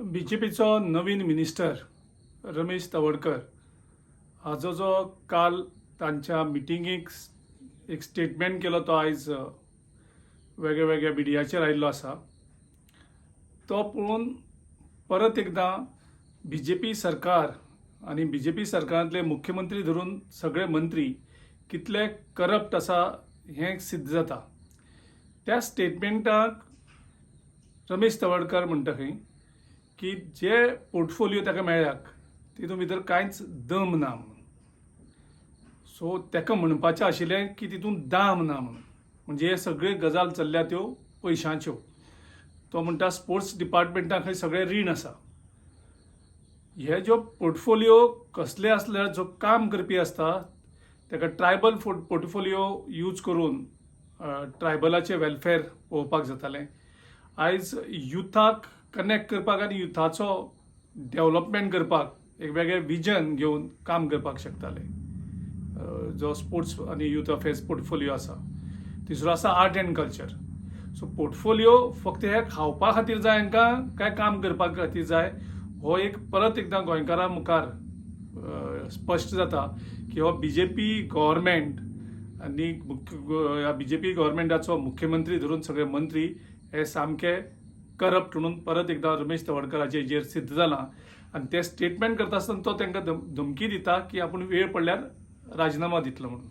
बीजेपीचो नवीन minister Ramesh Tawadkar हाजो जो काल तांच्या मिटिंगेक एक स्टेटमेंट केलो तो आयज वेगळ्या वेगळ्या मिडियाचेर आयिल्लो आसा। तो पळोवन परत एकदा बीजेपी सरकार आनी बीजेपी सरकारांतले मुख्यमंत्री धरून सगळे मंत्री कितले करप्ट आसा हें सिद्ध जाता। त्या स्टेटमेंटाक रमेश तवडकर म्हणटा खंय की जे पोर्टफोलियो ताका मेळ्ळ्याक तितून भितर कांयच दम ना म्हणून। सो ताका म्हणपाचें आशिल्लें की तितून दाम ना म्हणून, म्हणजे हे सगळे गजाल चल्ल्या त्यो पयशांच्यो। तो म्हणटा स्पोर्ट्स डिपार्टमेंटाक खंय सगळें रीण आसा। हे जो पोर्टफोलियो कसले आसल्यार जो काम करपी आसता ताका ट्रायबल पोर्टफोलियो यूज करून ट्रायबलाचें वेलफेअर पळोवपाक जातालें। आयज युथाक कनेक्ट करपाक आनी युथाचो डेव्हलपमेंट करपाक एक वेगळें विजन घेवन काम करपाक शकताले। जो स्पोर्ट्स आनी यूथ अफेर्स पोर्टफोलियो आसा। तिसरो आसा art end culture. So portfolio फक्त हे खावपा खातीर जाय हांकां काय काम करपा खातीर जाय, हो एक परत एकदां गोंयकारां मुखार स्पश्ट जाता की हो बीजेपी गव्हर्मेंट आनी ह्या बीजेपी गव्हर्मेंटाचो मुख्यमंत्री धरून सगळे मंत्री हे सामके करप्ट म्हणून परत एकदां रमेश तवडकराचे हेजेर सिद्ध जालां। आनी ते स्टेटमेंट करता आसतना तो तांकां धमकी दिता की आपूण वेळ पडल्यार राजीनामा दितलो म्हणून।